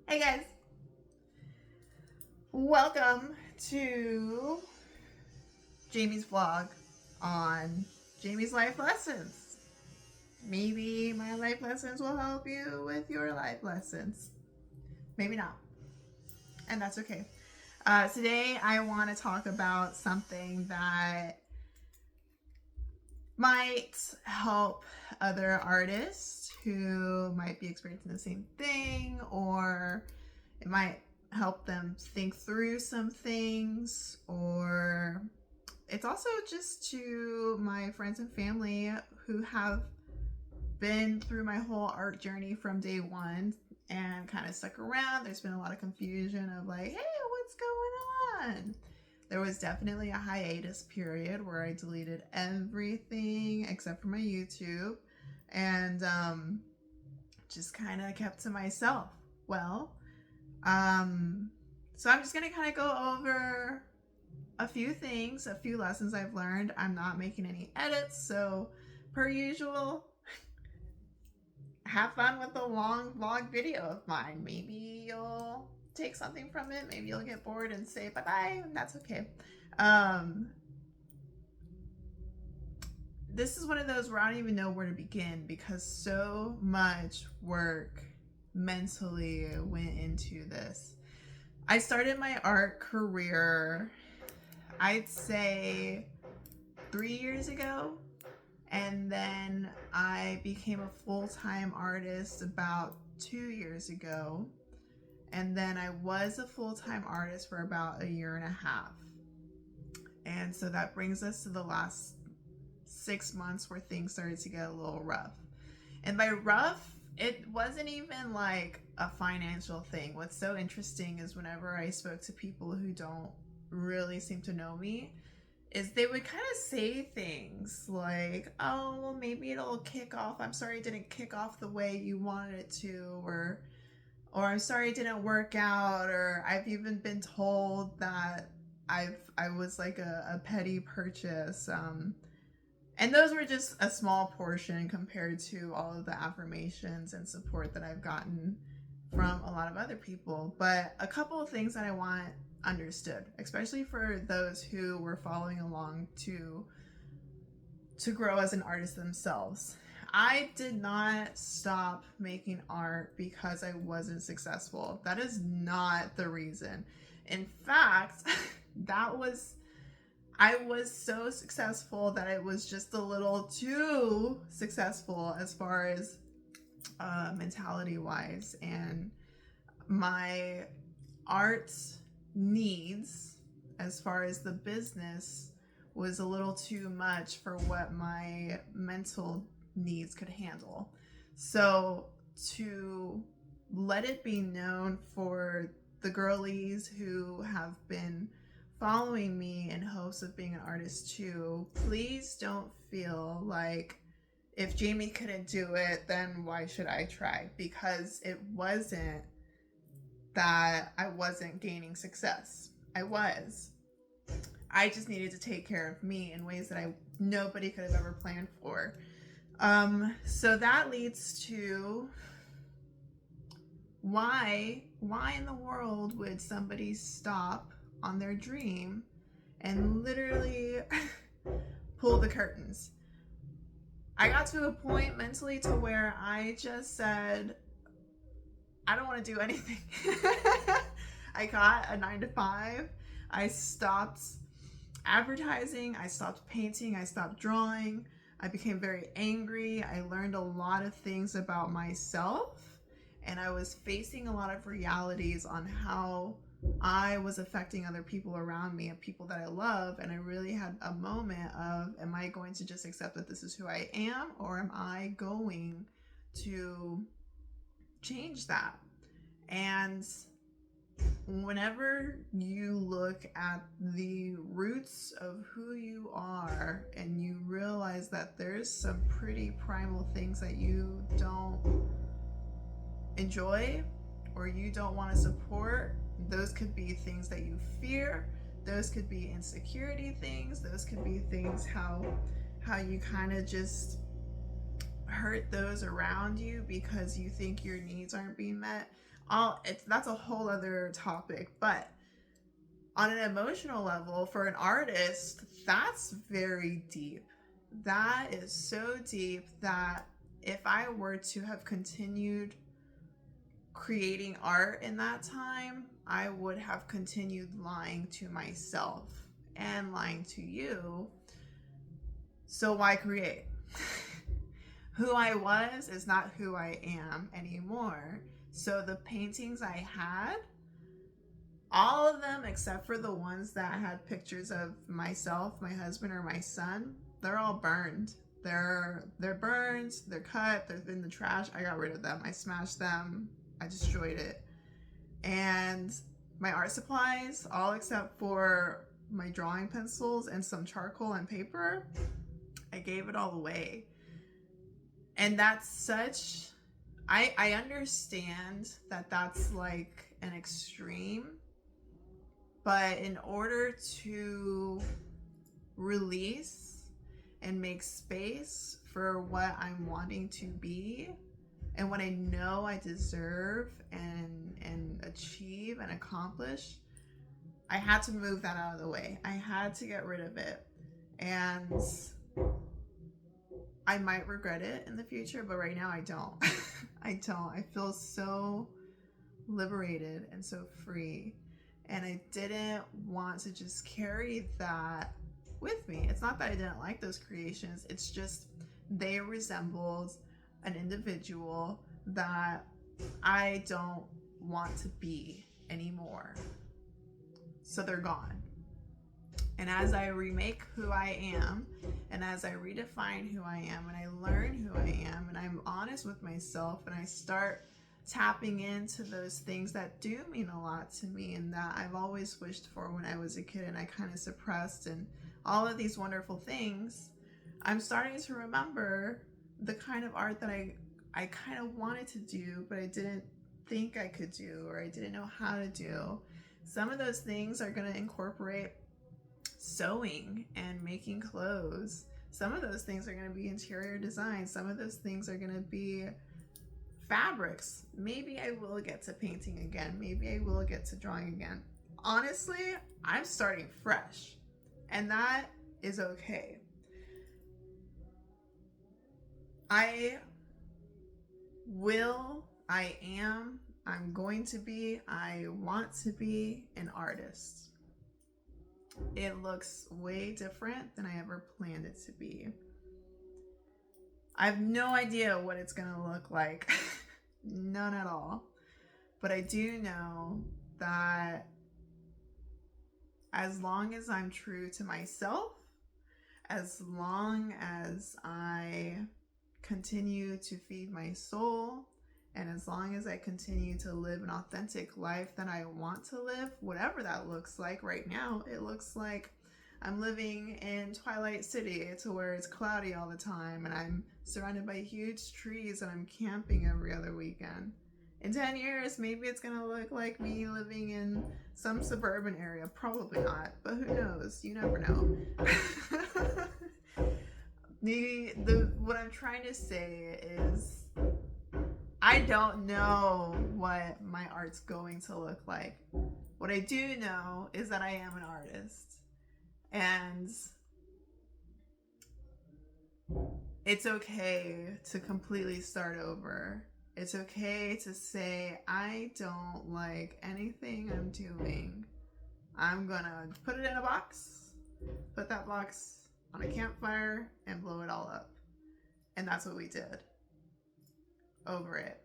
Hey guys, welcome to Jamie's vlog on Jamie's life lessons. Maybe my life lessons will help you with your life lessons. Maybe not, and that's okay. Today I want to talk about something that might help other artists who might be experiencing the same thing, or it might help them think through some things, or it's also just to my friends and family who have been through my whole art journey from day one and kind of stuck around. There's been a lot of confusion of like, hey, what's going on? There was definitely a hiatus period where I deleted everything except for my YouTube and just kind of kept to myself. Well, so I'm just going to kind of go over a few things, a few lessons I've learned. I'm not making any edits, so per usual, have fun with the long vlog video of mine. Maybe you'll take something from it. Maybe you'll get bored and say bye-bye, and that's okay. This is one of those where I don't even know where to begin because so much work mentally went into this. I started my art career, I'd say 3 years ago, and then I became a full-time artist about 2 years ago, and then I was a full-time artist for about a year and a half. And so that brings us to the last 6 months where things started to get a little rough. And by rough, it wasn't even like a financial thing. What's so interesting is whenever I spoke to people who don't really seem to know me, is they would kind of say things like, oh, well, maybe it'll kick off. I'm sorry it didn't kick off the way you wanted it to, or I'm sorry it didn't work out, or I've even been told that I was like a petty purchase. And those were just a small portion compared to all of the affirmations and support that I've gotten from a lot of other people. But a couple of things that I want understood, especially for those who were following along to grow as an artist themselves. I did not stop making art because I wasn't successful. That is not the reason. In fact, I was so successful that it was just a little too successful as far as mentality wise, and my art needs as far as the business was a little too much for what my mental needs could handle. So to let it be known for the girlies who have been following me in hopes of being an artist too, please don't feel like if Jamie couldn't do it, then why should I try? Because it wasn't that I wasn't gaining success. I was. I just needed to take care of me in ways that nobody could have ever planned for. So that leads to why in the world would somebody stop on their dream and literally pull the curtains? I got to a point mentally to where I just said, I don't want to do anything. I got a 9 to 5. I stopped advertising. I stopped painting. I stopped drawing. I became very angry. I learned a lot of things about myself, and I was facing a lot of realities on how I was affecting other people around me and people that I love. And I really had a moment of, am I going to just accept that this is who I am, or am I going to change that? And whenever you look at the roots of who you are and you realize that there's some pretty primal things that you don't enjoy or you don't want to support, those could be things that you fear, those could be insecurity things, those could be things how you kind of just hurt those around you because you think your needs aren't being met. That's a whole other topic. But on an emotional level, for an artist, that's very deep. That is so deep that if I were to have continued creating art in that time, I would have continued lying to myself and lying to you. So why create? Who I was is not who I am anymore. So the paintings I had, all of them except for the ones that had pictures of myself, my husband, or my son, they're all burned. They're burned, they're cut, they're in the trash. I got rid of them. I smashed them. I destroyed it. And my art supplies, all except for my drawing pencils and some charcoal and paper, I gave it all away. And that's such, I understand that that's like an extreme, but in order to release and make space for what I'm wanting to be and what I know I deserve and achieve and accomplish, I had to move that out of the way. I had to get rid of it. And I might regret it in the future, but right now I don't. I don't. I feel so liberated and so free. And I didn't want to just carry that with me. It's not that I didn't like those creations. It's just they resembled an individual that I don't want to be anymore. So they're gone. And as I remake who I am, and as I redefine who I am, and I learn who I am, and I'm honest with myself, and I start tapping into those things that do mean a lot to me and that I've always wished for when I was a kid and I kind of suppressed, and all of these wonderful things, I'm starting to remember the kind of art that I kind of wanted to do, but I didn't think I could do, or I didn't know how to do. Some of those things are going to incorporate sewing and making clothes. Some of those things are going to be interior design. Some of those things are going to be fabrics. Maybe I will get to painting again. Maybe I will get to drawing again. Honestly, I'm starting fresh, and that is okay. I'm going to be, I want to be an artist. It looks way different than I ever planned it to be. I have no idea what it's going to look like. None at all. But I do know that as long as I'm true to myself, as long as I continue to feed my soul, and as long as I continue to live an authentic life that I want to live, whatever that looks like. Right now, it looks like I'm living in Twilight City to where it's cloudy all the time and I'm surrounded by huge trees and I'm camping every other weekend. In 10 years, maybe it's gonna look like me living in some suburban area. Probably not, but who knows? You never know. What I'm trying to say is I don't know what my art's going to look like. What I do know is that I am an artist. And it's okay to completely start over. It's okay to say, I don't like anything I'm doing. I'm gonna put it in a box, put that box on a campfire, and blow it all up. And that's what we did. Over it.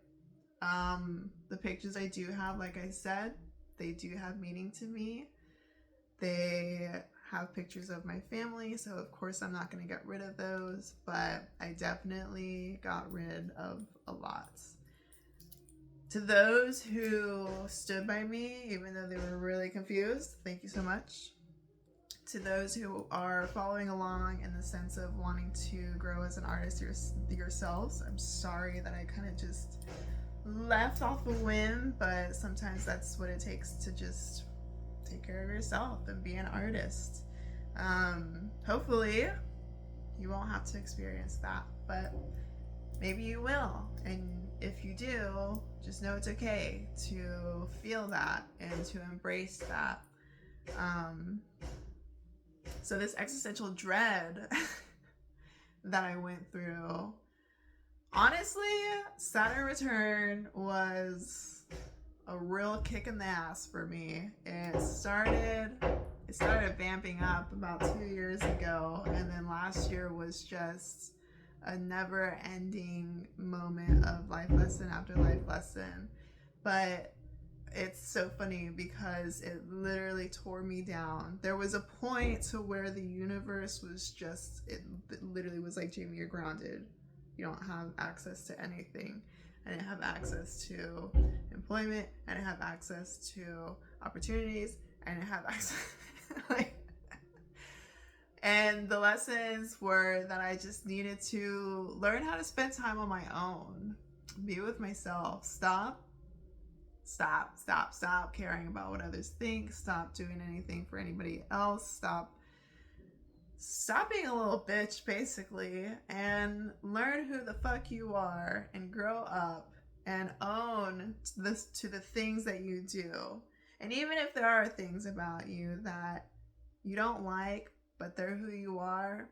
The pictures I do have, like I said, they do have meaning to me. They have pictures of my family, so of course I'm not going to get rid of those, but I definitely got rid of a lot. To those who stood by me, even though they were really confused, thank you so much. To those who are following along in the sense of wanting to grow as an artist yourselves, I'm sorry that I kind of just left off a whim, but sometimes that's what it takes to just take care of yourself and be an artist. Hopefully you won't have to experience that, but Maybe you will. And if you do, just know it's okay to feel that and to embrace that. So this existential dread that I went through, honestly, Saturn return was a real kick in the ass for me. It started vamping up about 2 years ago, and then last year was just a never-ending moment of life lesson after life lesson. But it's so funny because it literally tore me down. There was a point to where the universe was just, it literally was like, Jamie, you're grounded. You don't have access to anything. I didn't have access to employment. I didn't have access to opportunities. I didn't have access. And the lessons were that I just needed to learn how to spend time on my own, be with myself, stop caring about what others think, stop doing anything for anybody else, stop being a little bitch, basically, and learn who the fuck you are and grow up and own this to the things that you do. And even if there are things about you that you don't like, but they're who you are,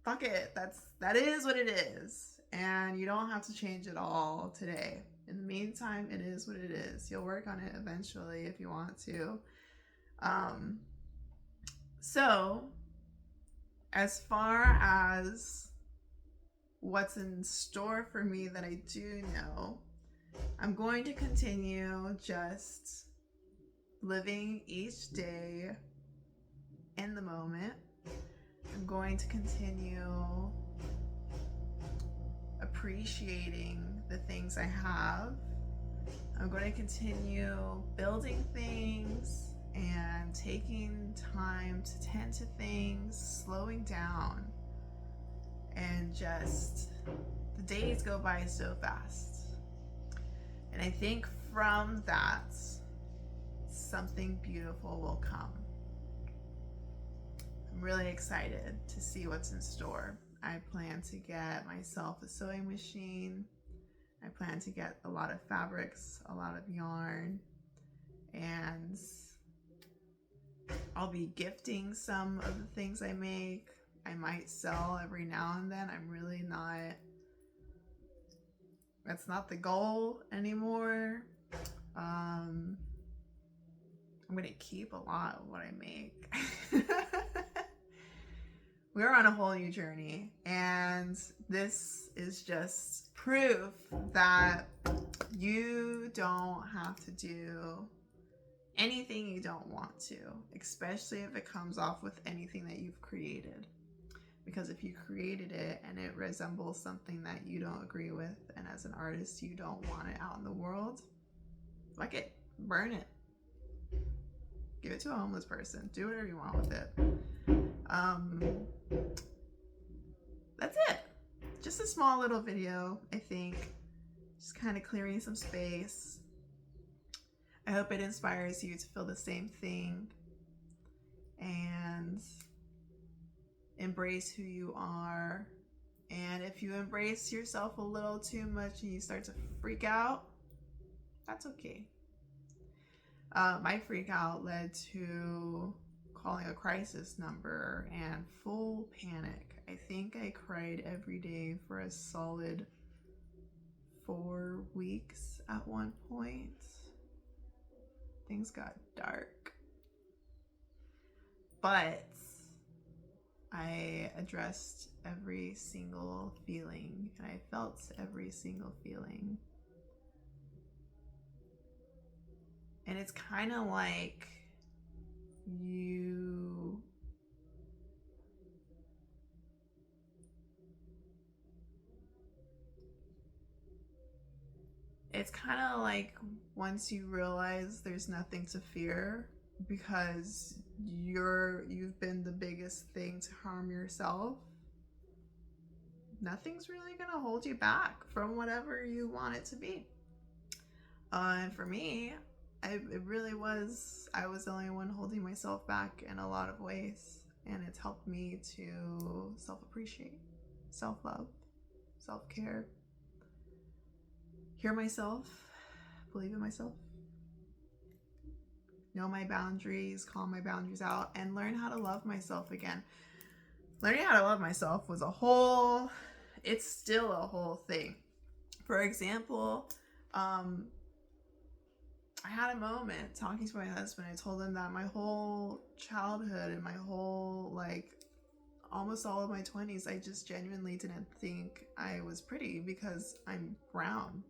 fuck it. That is what it is. And you don't have to change it all today. In the meantime, it is what it is. You'll work on it eventually if you want to. So, as far as what's in store for me that I do know, I'm going to continue just living each day in the moment. I'm going to continue appreciating the things I have. I'm going to continue building things and taking time to tend to things, slowing down, and just the days go by so fast. And I think from that, something beautiful will come. I'm really excited to see what's in store. I plan to get myself a sewing machine. I plan to get a lot of fabrics, a lot of yarn, and I'll be gifting some of the things I make. I might sell every now and then. I'm really not, that's not the goal anymore. I'm gonna keep a lot of what I make. We're on a whole new journey, and this is just proof that you don't have to do anything you don't want to, especially if it comes off with anything that you've created. Because if you created it and it resembles something that you don't agree with, and as an artist you don't want it out in the world, fuck it, burn it. Give it to a homeless person. Do whatever you want with it. That's it. Just a small little video, I think. Just kind of clearing some space. I hope it inspires you to feel the same thing and embrace who you are. And if you embrace yourself a little too much and you start to freak out, that's okay. My freak out led to calling a crisis number and full panic. I think I cried every day for a solid 4 weeks at one point. Things got dark. But I addressed every single feeling, and I felt every single feeling. And it's kind of like it's kind of like once you realize there's nothing to fear because you've been the biggest thing to harm yourself, nothing's really gonna hold you back from whatever you want it to be. And for me, it really was, I was the only one holding myself back in a lot of ways, and it's helped me to self-appreciate, self-love, self-care, hear myself, believe in myself, know my boundaries, call my boundaries out, and learn how to love myself again. Learning how to love myself was it's still a whole thing. For example, I had a moment talking to my husband. I told him that my whole childhood and my whole, almost all of my 20s, I just genuinely didn't think I was pretty because I'm brown.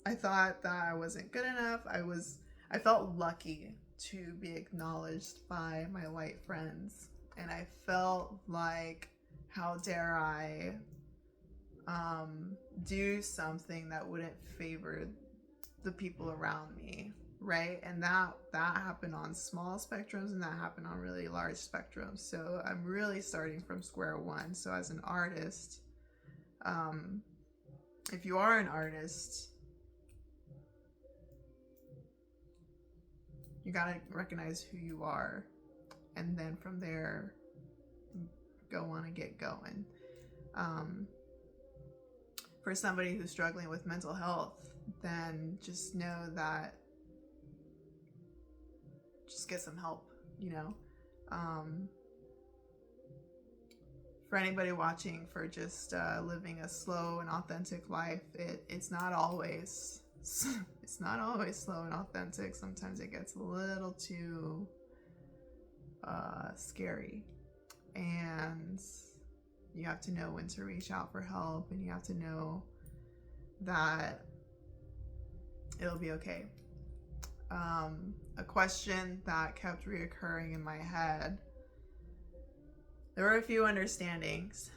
I thought that I wasn't good enough. I felt lucky to be acknowledged by my white friends. And I felt like, how dare I do something that wouldn't favor the people around me, right? And that happened on small spectrums, and that happened on really large spectrums. So I'm really starting from square one. So as an artist, if you are an artist, you gotta recognize who you are, and then from there go on and get going. For somebody who's struggling with mental health, then just know that, just get some help, for anybody watching, for just living a slow and authentic life, it's not always slow and authentic. Sometimes it gets a little too scary, and you have to know when to reach out for help, and you have to know that it'll be okay. A question that kept reoccurring in my head, there were a few understandings.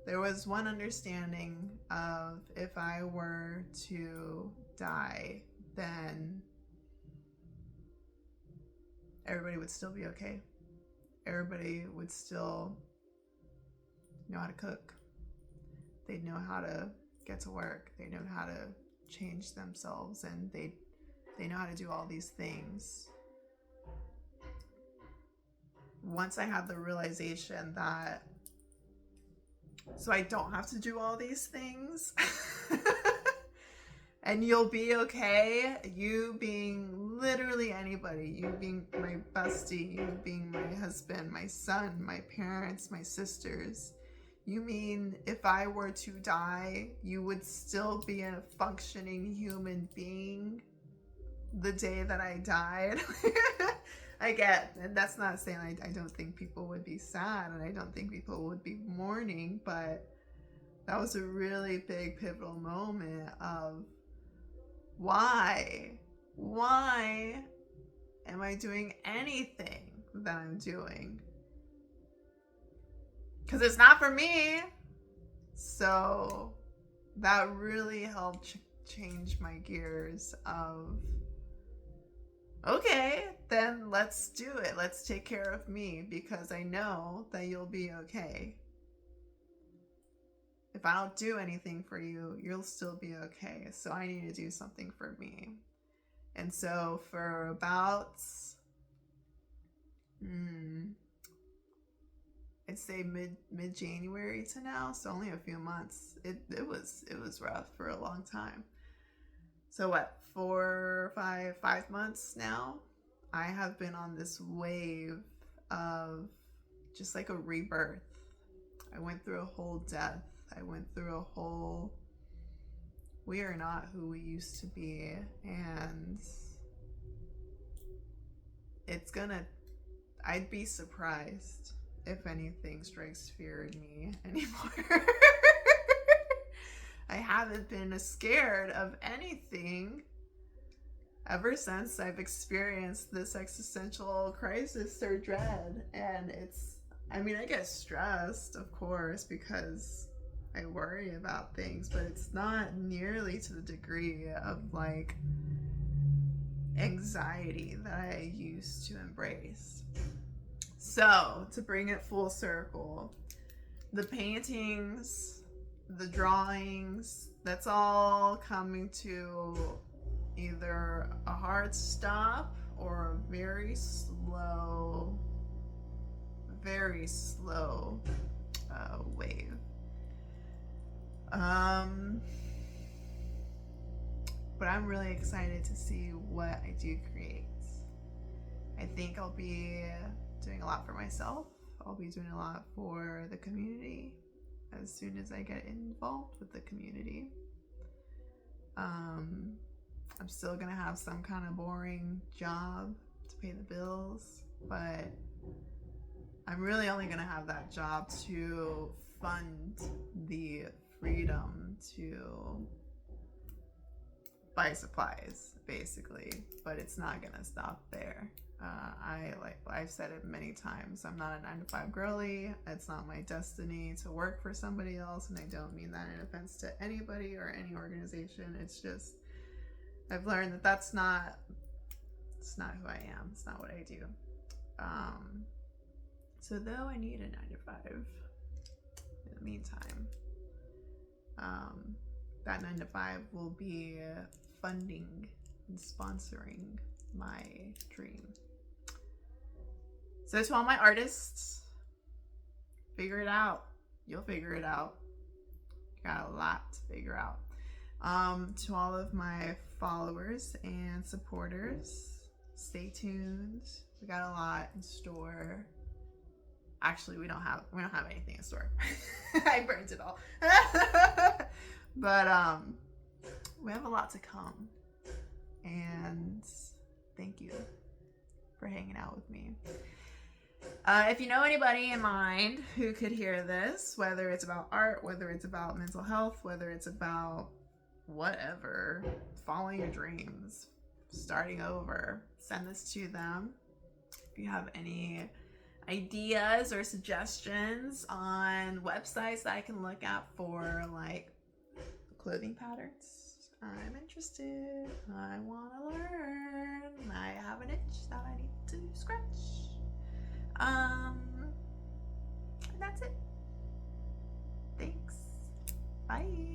There was one understanding of, if I were to die, then everybody would still be okay. Everybody would still know how to cook. They'd know how to get to work. They know how to change themselves, and they know how to do all these things. Once I had the realization that, so I don't have to do all these things, and you'll be okay, you being literally anybody, you being my bestie, you being my husband, my son, my parents, my sisters. You mean if I were to die, you would still be a functioning human being the day that I died? I get, and that's not saying I don't think people would be sad, and I don't think people would be mourning, but that was a really big pivotal moment of, why am I doing anything that I'm doing? Because it's not for me. So that really helped change my gears of, okay, then let's do it. Let's take care of me, because I know that you'll be okay. If I don't do anything for you, you'll still be okay. So I need to do something for me. And so for about, I'd say mid-January to now, so only a few months, it was rough for a long time. So what, 5 months now, I have been on this wave of just like a rebirth. I went through a whole death. I went through a whole, we are not who we used to be, and I'd be surprised if anything strikes fear in me anymore. I haven't been scared of anything ever since I've experienced this existential crisis or dread. And I get stressed, of course, because I worry about things, but it's not nearly to the degree of anxiety that I used to embrace. So, to bring it full circle, the paintings, the drawings, that's all coming to either a hard stop or a very slow wave. but I'm really excited to see what I do create. I think I'll be doing a lot for myself. I'll be doing a lot for the community as soon as I get involved with the community. I'm still gonna have some kind of boring job to pay the bills, but I'm really only gonna have that job to fund the freedom to buy supplies, basically, but it's not gonna stop there. I've said it many times, I'm not a 9-to-5 girly. It's not my destiny to work for somebody else, and I don't mean that in offense to anybody or any organization. It's just I've learned that it's not who I am. It's not what I do. So though I need a 9-to-5 in the meantime, that 9-to-5 will be funding and sponsoring my dream. So to all my artists, figure it out. You'll figure it out. You got a lot to figure out. To all of my followers and supporters, stay tuned. We got a lot in store. Actually, we don't have anything in store. I burned it all. But we have a lot to come. And thank you for hanging out with me. If you know anybody in mind who could hear this, whether it's about art, whether it's about mental health, whether it's about whatever, following your dreams, starting over, send this to them. If you have any ideas or suggestions on websites that I can look at for like clothing patterns, I'm interested. I want to learn. I have an itch that I need to scratch. And that's it. Thanks. Bye.